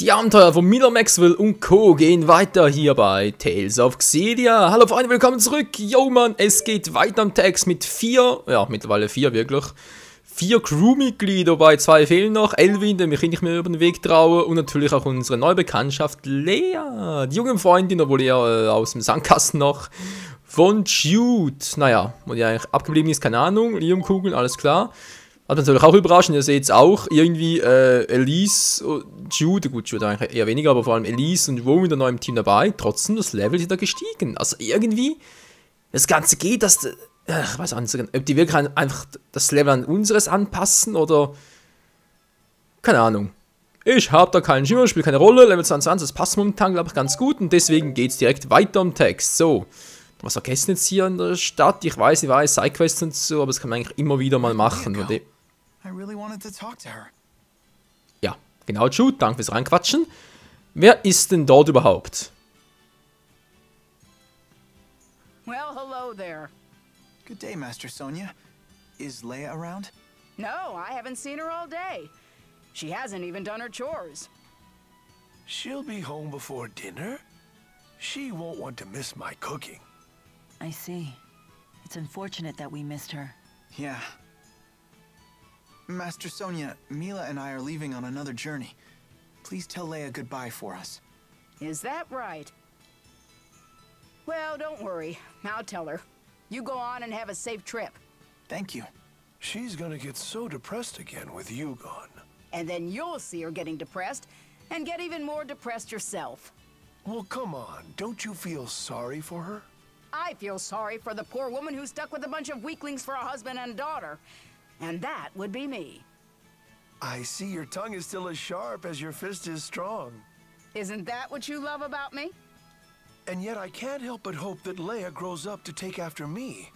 Die Abenteuer von Miller Maxwell und Co. gehen weiter hier bei Tales of Xillia. Hallo Freunde, willkommen zurück. Yo Mann, es geht weiter am Text mit 4, ja mittlerweile 4 wirklich. 4 Crewmitglieder, wobei 2 fehlen noch. Elvin, den ich nicht mehr über den Weg traue. Und natürlich auch unsere neue Bekanntschaft Lea. Die junge Freundin, obwohl er aus dem Sandkasten noch. Von Jude. Naja, wo die eigentlich abgeblieben ist, keine Ahnung. Liumkugeln, alles klar. Hat natürlich auch überraschend, ihr seht es auch, irgendwie Elise, Jude, gut, Jude eigentlich eher weniger, aber vor allem Elise und Ro wieder neu im Team dabei. Trotzdem, das Level ist da gestiegen. Also irgendwie, das Ganze geht, dass, ich weiß auch nicht, ob die wirklich einfach das Level an unseres anpassen oder, keine Ahnung. Ich habe da keinen Schimmer, spielt keine Rolle, Level 22, das passt momentan, glaube ich, ganz gut und deswegen geht es direkt weiter im Text. So. Was vergessen jetzt hier in der Stadt? Ich weiß, Sidequests und so, aber das kann man eigentlich immer wieder mal machen. Ja, genau, Jude, danke fürs Reinquatschen. Wer ist denn dort überhaupt? Well, hello there. Good day, Master Sonia. Is Leia around? No, I haven't seen her all day. She hasn't even done her chores. She'll be home before dinner. She won't want to miss my cooking. I see. It's unfortunate that we missed her. Yeah. Master Sonia, Mila and I are leaving on another journey. Please tell Leia goodbye for us. Is that right? Well, don't worry. I'll tell her. You go on and have a safe trip. Thank you. She's gonna get so depressed again with you gone. And then you'll see her getting depressed, and get even more depressed yourself. Well, come on. Don't you feel sorry for her? I feel sorry for the poor woman who's stuck with a bunch of weaklings for a husband and daughter. And that would be me. I see your tongue is still as sharp as your fist is strong. Isn't that what you love about me? And yet I can't help but hope that Leia grows up to take after me.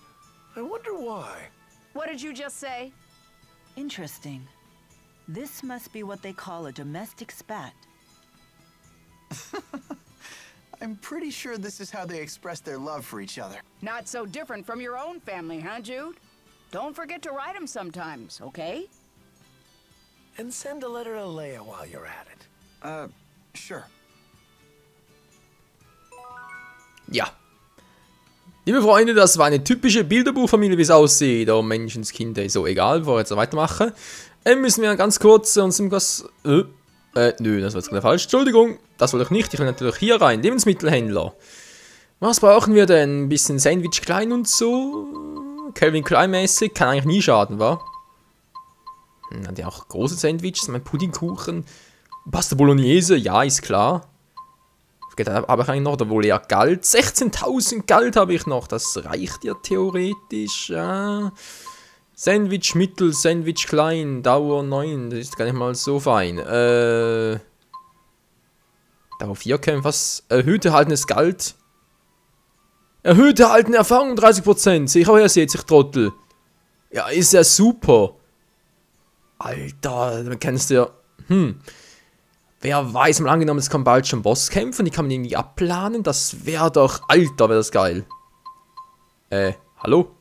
I wonder why. What did you just say? Interesting. This must be what they call a domestic spat. I'm pretty sure this is how they express their love for each other. Not so different from your own family, huh, Jude? Don't forget to write them sometimes, okay? And send a letter to Leia while you're at it. Sure. Ja. Liebe Freunde, das war eine typische Bilderbuchfamilie, wie es aussieht. Oh, Menschenskind, so egal, bevor wir jetzt weitermachen. Müssen wir ganz kurz uns irgendwas... nö, das war jetzt gerade falsch. Entschuldigung, das wollte ich nicht. Ich will natürlich hier rein. Lebensmittelhändler. Was brauchen wir denn? Ein bisschen Sandwich klein und so. Calvin Klein mäßig. Kann eigentlich nie schaden, wa? Dann die auch große Sandwiches. Mein Puddingkuchen. Pasta Bolognese. Ja, ist klar. Geht aber ich eigentlich noch, da wohl eher Geld. 16.000 Geld habe ich noch. Das reicht ja theoretisch. Ja. Sandwich mittel, Sandwich klein, Dauer 9. Das ist gar nicht mal so fein. Dauer 4 kämpfen. Was? Erhöht erhaltenes Geld. Erhöht erhaltene Erfahrung 30%. Sehe ich auch, ihr seht sich, Trottel. Ja, ist ja super. Alter, dann kennst du ja. Wer weiß, mal angenommen, es kommen bald schon Bosskämpfe, die kann man irgendwie abplanen. Das wäre doch, Alter, wäre das geil. Hallo?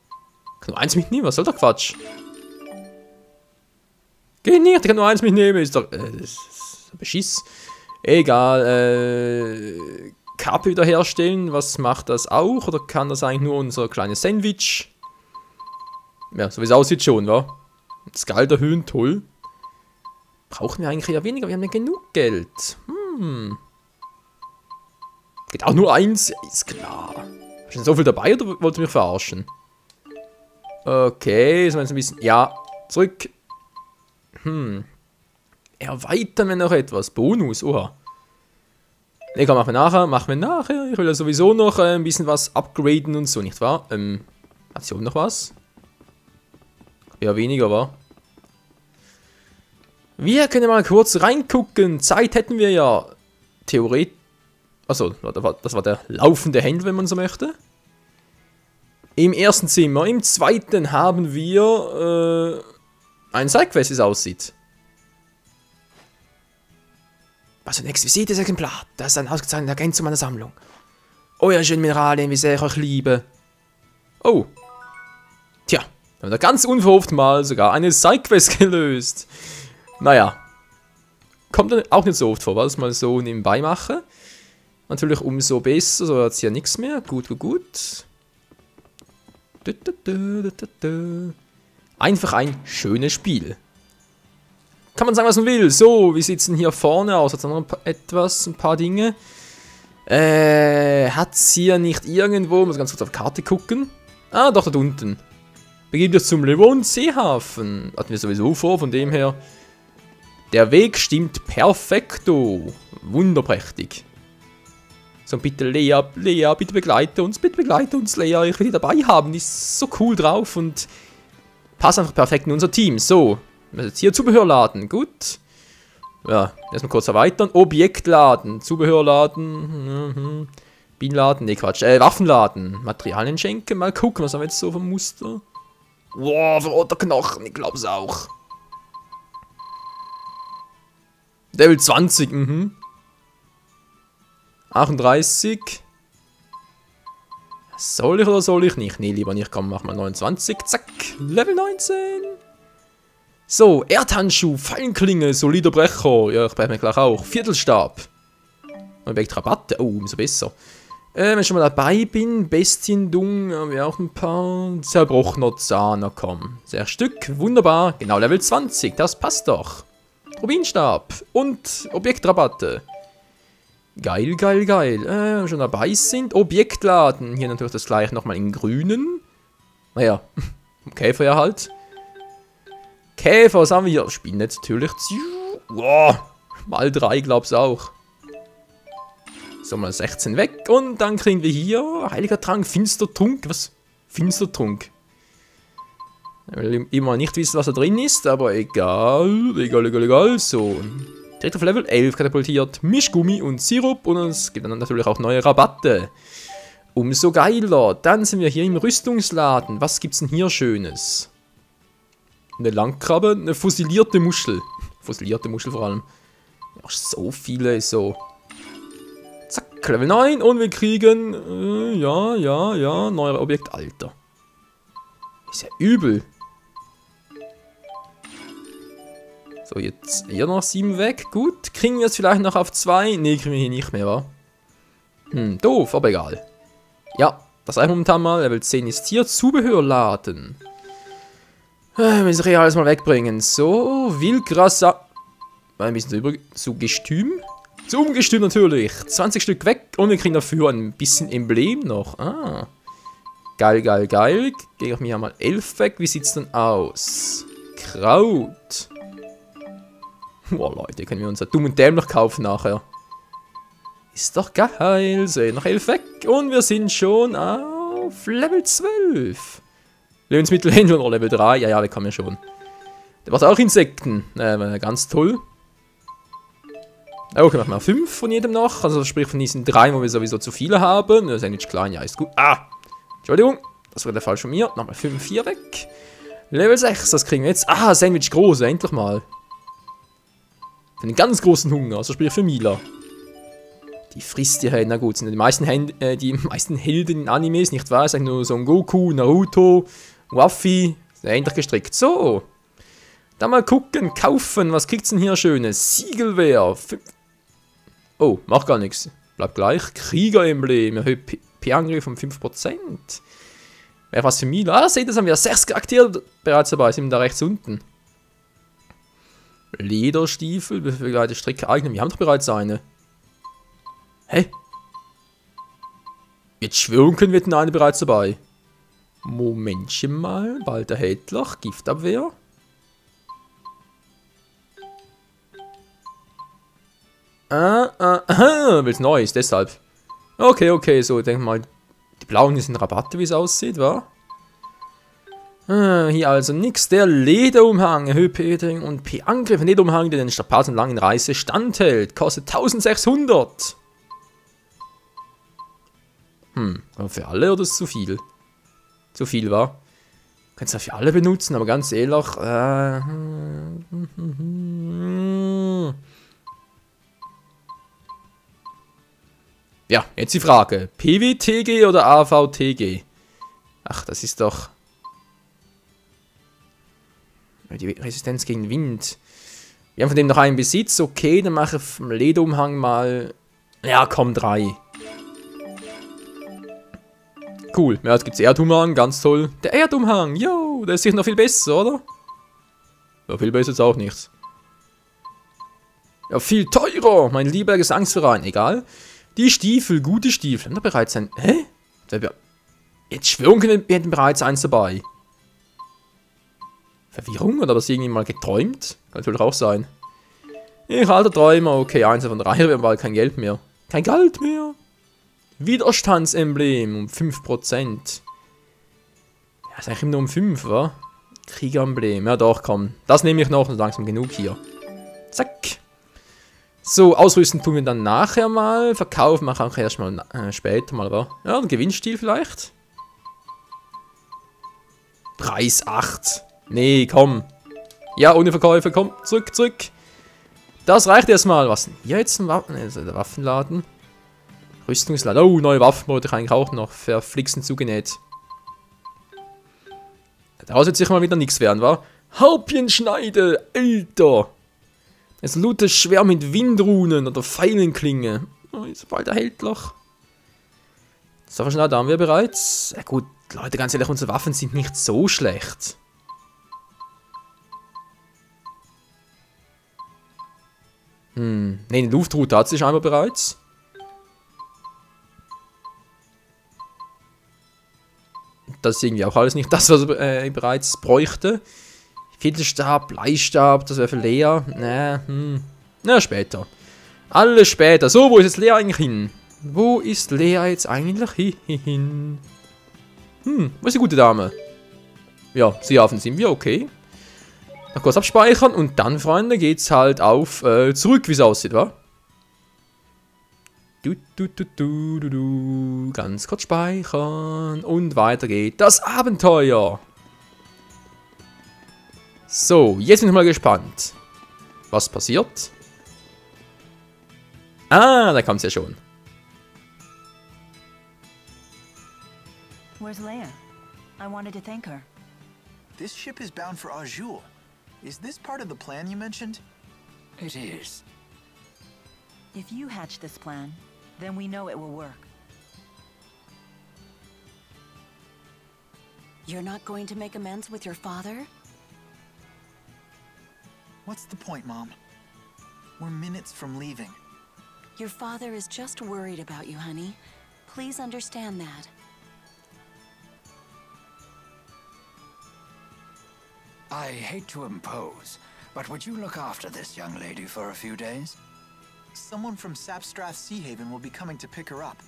Kann nur eins mitnehmen, was soll der Quatsch? Geh nicht, der kann nur eins mitnehmen, ist doch, das ist Beschiss. Egal, Kappe wiederherstellen, was macht das auch? Oder kann das eigentlich nur unser kleines Sandwich? Ja, so wie es aussieht schon, wa? Das Geld erhöhen, toll. Brauchen wir eigentlich eher weniger, wir haben ja genug Geld. Geht auch nur eins, ist klar. Hast du denn so viel dabei oder wollt ihr mich verarschen? Okay, ist mal jetzt ein bisschen... Ja, zurück. Erweitern wir noch etwas. Bonus, oha. Ne, komm, machen wir nachher. Ich will ja sowieso noch ein bisschen was upgraden und so, nicht wahr? Hat sie oben noch was? Ja, weniger, wa? Wir können mal kurz reingucken. Zeit hätten wir ja. Theoretisch. Achso, das war der laufende Händler, wenn man so möchte. Im ersten Zimmer. Im zweiten haben wir ein Sidequest, wie es aussieht. Was für ein exquisites Exemplar. Das ist ein ausgezeichneter Agent zu meiner Sammlung. Oh ja, schön Mineralien, wie sehr ich euch liebe. Oh. Tja, haben wir da ganz unverhofft mal sogar eine Sidequest gelöst. Naja. kommt dann auch nicht so oft vor, weil ich es mal so nebenbei mache. Natürlich umso besser, so hat es ja nichts mehr. Gut, gut, gut. Einfach ein schönes Spiel. Kann man sagen, was man will. So, wie sieht es denn hier vorne aus? Hat es noch ein paar Dinge? Hat es hier nicht irgendwo, muss ganz kurz auf die Karte gucken. Ah, doch, dort unten. Begibt es zum Levon Seehafen. Hatten wir sowieso vor, von dem her. Der Weg stimmt perfekto. Wunderprächtig. So, bitte Lea, bitte begleite uns, Lea. Ich will die dabei haben, die ist so cool drauf und passt einfach perfekt in unser Team. So, wir müssen jetzt hier Zubehör laden, gut. Ja, erstmal kurz erweitern. Objekt laden, Zubehör laden, Bienladen, ne Quatsch, Waffenladen, Materialien schenken, mal gucken, was haben wir jetzt so vom Muster. Wow, verrotter Knochen, ich glaub's auch. Level 20, 38. Soll ich oder soll ich nicht? Nee, lieber nicht. Komm, mach mal 29. Zack. Level 19. So, Erdhandschuh, Fallenklinge, solider Brecher. Ja, ich brauche mir gleich auch. Viertelstab. Objekt Rabatte. Oh, umso besser. Wenn ich schon mal dabei bin, Bestiendung, haben wir auch ein paar zerbrochener Zahner. Komm, 6 Stück. Wunderbar. Genau, Level 20. Das passt doch. Rubinstab und Objektrabatte. Geil, geil, geil. Wenn wir schon dabei sind. Objektladen. Hier natürlich das gleiche nochmal in grünen. Naja, Käfer ja halt. Käfer, was haben wir hier? Spinne natürlich. Wow, mal 3, glaub's auch. So, mal 16 weg. Und dann kriegen wir hier Heiliger Trank, Finstertrunk. Was? Finstertrunk. Ich will immer nicht wissen, was da drin ist, aber egal. Egal. So. Direkt auf Level 11 katapultiert. Mischgummi und Sirup. Und es gibt dann natürlich auch neue Rabatte. Umso geiler. Dann sind wir hier im Rüstungsladen. Was gibt's denn hier Schönes? Eine Langkrabbe, eine fossilierte Muschel. Fossilierte Muschel vor allem. Ja, so viele, so. Zack, Level 9. Und wir kriegen, ja, neuer Objekt, Alter. Ist ja übel. So, jetzt hier noch 7 weg. Gut, kriegen wir es vielleicht noch auf 2? Ne, kriegen wir hier nicht mehr, wa? Doof, aber egal. Ja, das reicht momentan mal. Level 10 ist hier. Zubehörladen. Müssen wir hier alles mal wegbringen. So, Wildgrasser. Ein bisschen zu Gestüm. Zu Ungestüm natürlich. 20 Stück weg. Und wir kriegen dafür ein bisschen Emblem noch. Ah. Geil. Gehe ich mir hier mal 11 weg. Wie sieht's denn aus? Kraut. Boah, Leute, können wir uns ja dumm und dämlich kaufen nachher. Ist doch geil. So, noch 11 weg. Und wir sind schon auf Level 12. Lebensmittelhändler oder Level 3. Ja, wir kommen ja schon. Der macht auch Insekten. Ganz toll. Okay, machen wir 5 von jedem noch. Also sprich von diesen 3, wo wir sowieso zu viele haben. Sandwich klein, ja, ist gut. Ah! Entschuldigung, das war der Fall von mir. Nochmal 5, 4 weg. Level 6, das kriegen wir jetzt. Ah, Sandwich große, endlich mal. Für einen ganz großen Hunger, also sprich für Mila. Die frisst die halt, na gut, sind die meisten Helden in Animes, nicht wahr? Ist eigentlich nur so ein Goku, Naruto, Waffi, ähnlich gestrickt. So. Dann mal gucken, kaufen, was kriegt's denn hier Schönes? Siegelwehr. Oh, macht gar nichts. Bleibt gleich. Kriegeremblem, erhöht P-Angriff um 5%. Wäre was für Mila. Ah, seht ihr, das haben wir 6 Charaktere bereits dabei, sind da rechts unten. Lederstiefel, begleitete Stricke eignen. Wir haben doch bereits eine. Hä? Jetzt schwören können wir den eine bereits dabei. Momentchen mal. Bald der Hätler. Giftabwehr. Will's Neues, deshalb. Okay, so, ich denke mal, die blauen sind Rabatte, wie es aussieht, wa? Hier also nix. Der Lederumhang, erhöht P und P-Angriff. Lederumhang, der den strapazenlangen Reise standhält. Kostet 1600. Aber für alle oder ist es zu viel? Zu viel, wa? Kannst du für alle benutzen, aber ganz ehrlich, ja, jetzt die Frage. PWTG oder AVTG? Ach, das ist doch... Die Resistenz gegen Wind. Wir haben von dem noch einen Besitz. Okay, dann mache ich vom Lederumhang mal... Ja, komm, 3. Cool. Ja, jetzt gibt es Erdumhang, ganz toll. Der Erdumhang, yo, der ist sicher noch viel besser, oder? Ja, viel besser ist auch nichts. Ja, viel teurer, mein lieber Gesangsverein. Egal. Die Stiefel, gute Stiefel. Haben da bereits ein... Hä? Jetzt schwören können, wir hätten bereits eins dabei. Verwirrung? Oder was irgendwie mal geträumt? Kann natürlich auch sein. Ich alter Träumer. Okay, eins von 3. Wir haben bald kein Geld mehr. Kein Geld mehr. Widerstandsemblem um 5%. Ja, ist eigentlich immer nur um 5, wa? Kriegeremblem. Ja doch, komm. Das nehme ich noch. Langsam genug hier. Zack. So, ausrüsten tun wir dann nachher mal. Verkaufen machen wir auch erstmal später mal, wa? Ja, ein Gewinnstil vielleicht. Preis 8. Nee, komm. Ja, ohne Verkäufe, komm. Zurück, zurück. Das reicht erstmal. Was denn hier jetzt? Der Waffenladen. Rüstungsladen. Oh, neue Waffen wollte ich eigentlich auch noch verflixend zugenäht. Daraus wird sicher mal wieder nichts werden, wa? Harpienschneide, Alter! Es lootet schwer mit Windrunen oder Pfeilenklinge. Oh, ist bald erhältlich. So schnell, da haben wir bereits. Ja gut, Leute, ganz ehrlich, unsere Waffen sind nicht so schlecht. Ne, die Luftroute hat sie scheinbar bereits. Das ist irgendwie auch alles nicht das, was er bereits bräuchte. Fiedelstab, Bleistab, das wäre für Lea. Na, später. Alles später. So, wo ist jetzt Lea eigentlich hin? Wo ist Lea jetzt eigentlich hin? Wo ist die gute Dame? Ja, sehr offen sind wir, okay. Noch kurz abspeichern und dann, Freunde, geht's halt auf zurück, wie es aussieht, wa? Ganz kurz speichern und weiter geht das Abenteuer. So, jetzt bin ich mal gespannt. Was passiert? Ah, da kam es ja schon. Where's Leia? I wanted to thank her. This ship is bound for Azul. Is this part of the plan you mentioned? It is. If you hatch this plan, then we know it will work. You're not going to make amends with your father? What's the point, Mom? We're minutes from leaving. Your father is just worried about you, honey. Please understand that. I hate to impose, but would you look after this young lady for a few days? Someone from Sapstrath Sea Haven will be coming to pick her up.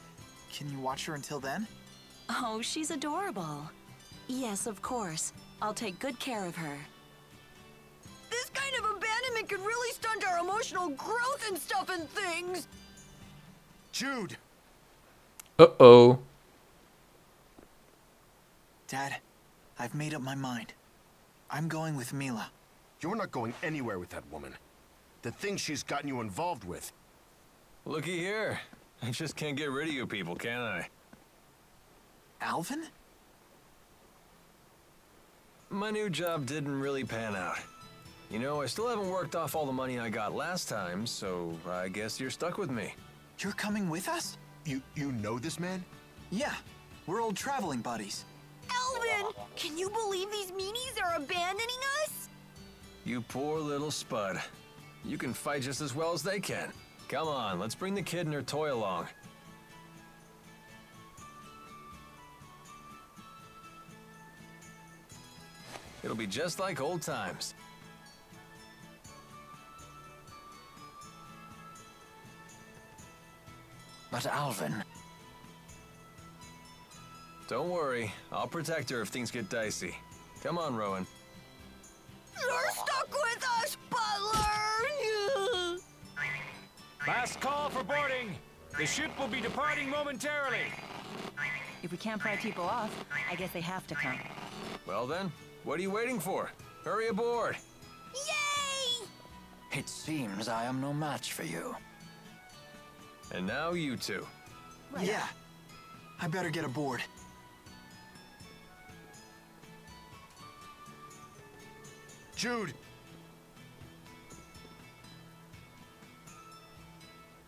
Can you watch her until then? Oh, she's adorable. Yes, of course. I'll take good care of her. This kind of abandonment could really stunt our emotional growth and stuff and things! Jude! Uh-oh. Dad, I've made up my mind. I'm going with Mila. You're not going anywhere with that woman. The things she's gotten you involved with. Looky here. I just can't get rid of you people, can I? Alvin? My new job didn't really pan out. You know, I still haven't worked off all the money I got last time, so I guess you're stuck with me. You're coming with us? You know this man? Yeah, we're old traveling buddies. Alvin! Can you believe these meanies are abandoning us? You poor little spud. You can fight just as well as they can. Come on, let's bring the kid and her toy along. It'll be just like old times. But Alvin... Don't worry, I'll protect her if things get dicey. Come on, Rowan. You're stuck with us, Butler! Last call for boarding. The ship will be departing momentarily. If we can't pry people off, I guess they have to come. Well then, what are you waiting for? Hurry aboard. Yay! It seems I am no match for you. And now you two. Right. Yeah, I better get aboard. Jude!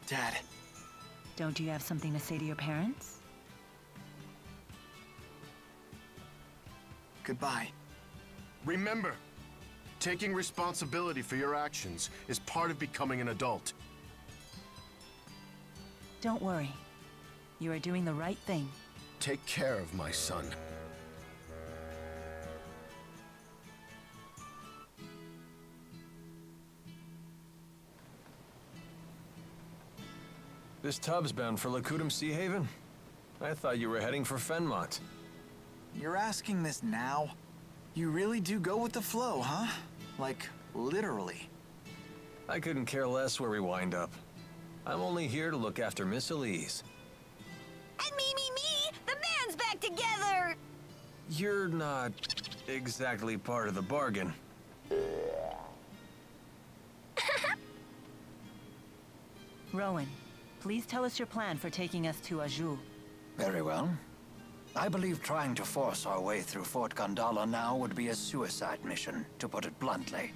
Dad. Don't you have something to say to your parents? Goodbye. Remember, taking responsibility for your actions is part of becoming an adult. Don't worry. You are doing the right thing. Take care of my son. This tub's bound for Lakudum Sea Haven? I thought you were heading for Fenmont. You're asking this now? You really do go with the flow, huh? Like, literally. I couldn't care less where we wind up. I'm only here to look after Miss Elise. And me! The band's back together! You're not exactly part of the bargain. Rowan, please tell us your plan for taking us to Azul. Very well. I believe trying to force our way through Fort Gondala now would be a suicide mission, to put it bluntly.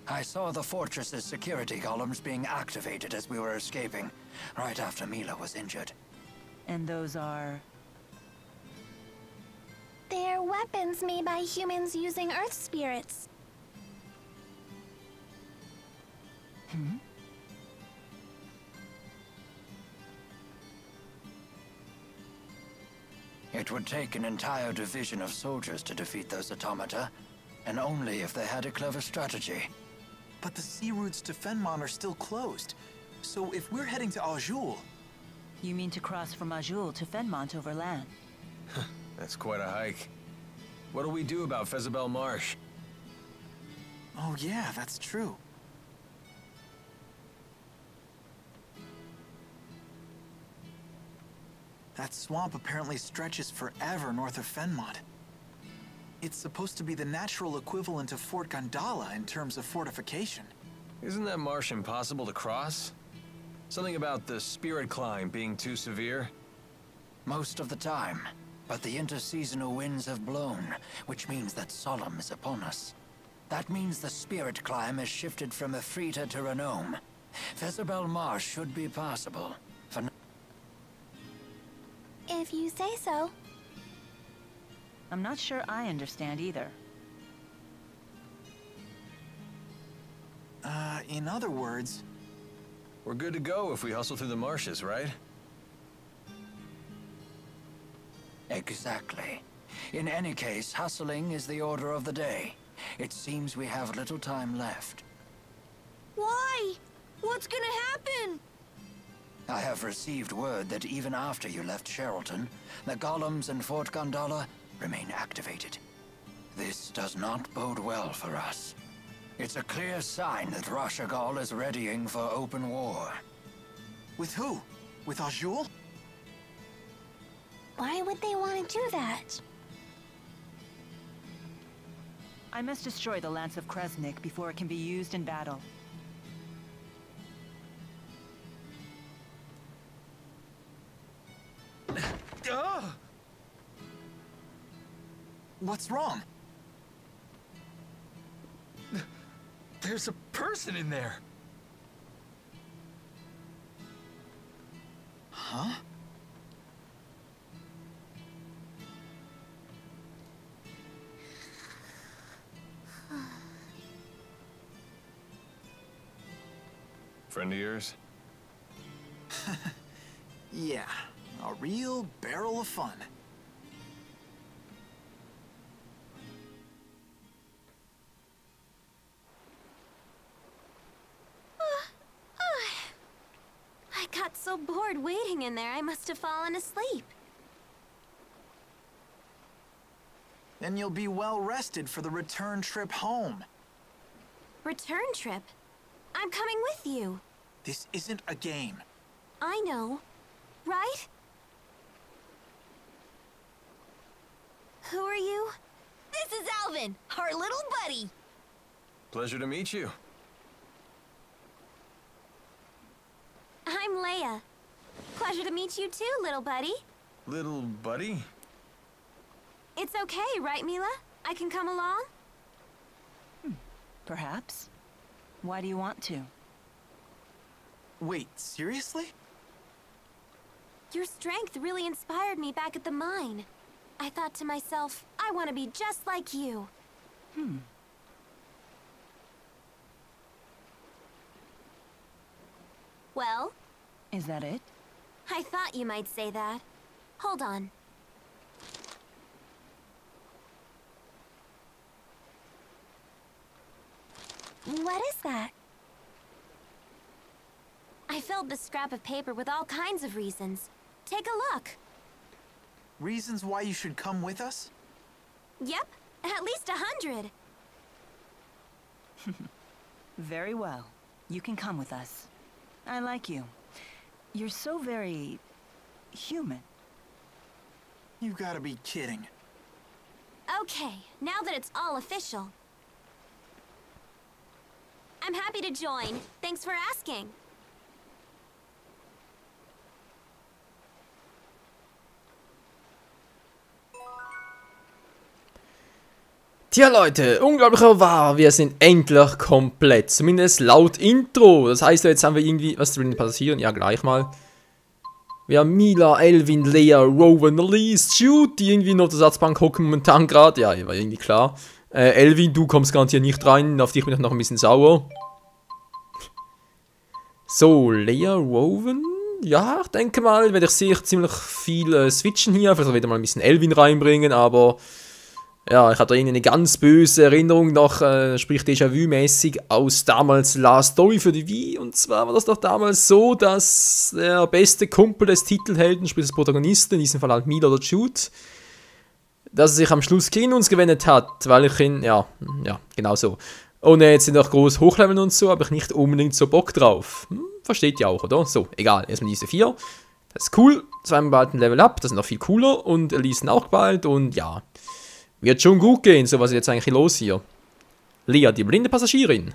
I saw the fortress's security columns being activated as we were escaping, right after Mila was injured. And those are... They're weapons made by humans using Earth spirits. Hmm? It would take an entire division of soldiers to defeat those automata, and only if they had a clever strategy. But the sea routes to Fenmont are still closed. So if we're heading to Azul... You mean to cross from Azul to Fenmont over land? That's quite a hike. What'll we do about Fezabel Marsh? Oh yeah, that's true. That swamp apparently stretches forever north of Fenmont. It's supposed to be the natural equivalent of Fort Gondala in terms of fortification. Isn't that marsh impossible to cross? Something about the spirit climb being too severe? Most of the time. But the interseasonal winds have blown, which means that Solemn is upon us. That means the spirit climb has shifted from Efrita to Renome. Fezabel Marsh should be passable. For If you say so. I'm not sure I understand either. In other words... We're good to go if we hustle through the marshes, right? Exactly. In any case, hustling is the order of the day. It seems we have little time left. Why? What's gonna happen? I have received word that even after you left Sherrilton, the golems in Fort Gondala remain activated. This does not bode well for us. It's a clear sign that Rashagal is readying for open war. With who? With Azul? Why would they want to do that? I must destroy the Lance of Kresnik before it can be used in battle. What's wrong? There's a person in there. Huh? Friend of yours? Yeah, a real barrel of fun. I got so bored waiting in there, I must have fallen asleep. Then you'll be well rested for the return trip home. Return trip? I'm coming with you. This isn't a game. I know. Right? Who are you? This is Alvin, our little buddy. Pleasure to meet you. I'm Leia. Pleasure to meet you too, little buddy. Little buddy? It's okay, right, Mila? I can come along? Perhaps. Why do you want to? Wait, seriously? Your strength really inspired me back at the mine. I thought to myself, I want to be just like you. Well? Is that it? I thought you might say that. Hold on. What is that? I filled the scrap of paper with all kinds of reasons. Take a look. Reasons why you should come with us? Yep, at least 100. Very well. You can come with us. I like you. You're so very... human. You gotta be kidding. Okay, now that it's all official. I'm happy to join. Thanks for asking. Tja Leute, unglaublicher wahr, wir sind endlich komplett, zumindest laut Intro. Das heißt, jetzt haben wir irgendwie, was will denn passieren? Ja, gleich mal. Wir haben Mila, Elvin, Lea, Rowan, Elise, Jude, die irgendwie noch auf der Satzbank hocken momentan gerade. Ja, war irgendwie klar. Elvin, du kommst garantiert nicht rein, auf dich bin ich noch ein bisschen sauer. So, Lea, Rowan. Ja, ich denke mal, werde ich sicher ziemlich viel switchen hier. Vielleicht wieder mal ein bisschen Elvin reinbringen, aber... Ja, ich hatte eine ganz böse Erinnerung noch, sprich Déjà-vu-mäßig, aus damals Last Story für die Wii. Und zwar war das doch damals so, dass der beste Kumpel des Titelhelden, sprich des Protagonisten, in diesem Fall halt Mila oder Jude, dass er sich am Schluss gegen uns gewendet hat, weil ich ihn, ja, genau so. Und jetzt sind auch groß hochleveln und so, habe ich nicht unbedingt so Bock drauf. Versteht ihr auch, oder? So, egal, erstmal diese 4. Das ist cool, zweimal bald ein Level Up, das ist noch viel cooler und Elise auch bald und ja... Wird schon gut gehen, so was ist jetzt eigentlich los hier. Lea, die blinde Passagierin.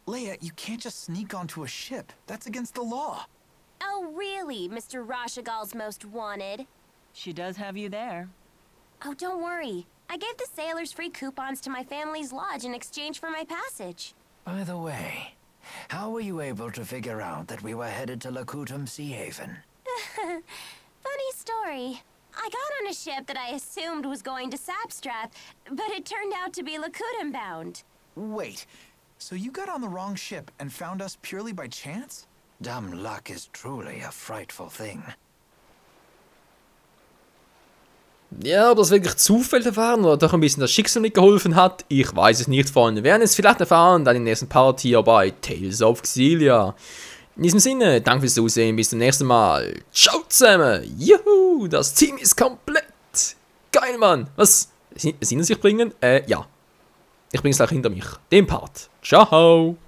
Leia, you can't just sneak onto a ship. That's against the law. Oh, really, Mr. Rashagal's most wanted? She does have you there. Oh, don't worry. I gave the sailors free coupons to my family's lodge in exchange for my passage. By the way, how were you able to figure out that we were headed to Lakutum Sea Haven? Funny story. I got on a ship that I assumed was going to Sapstrath, but it turned out to be Lakutum bound. Wait, so you got on the wrong ship and found us purely by chance? Dumb luck is truly a frightful thing. Ja, ob das wirklich Zufälle waren oder doch ein bisschen das Schicksal mitgeholfen hat, ich weiß es nicht, Freunde. Wir werden es vielleicht erfahren, dann im nächsten Part hier bei Tales of Xillia. In diesem Sinne, danke fürs Zusehen, bis zum nächsten Mal. Ciao zusammen. Juhu, das Team ist komplett. Geil, Mann. Was? Sind Sie sich bringen? Ja. Ich bringe es gleich hinter mich. Den Part. Ciao.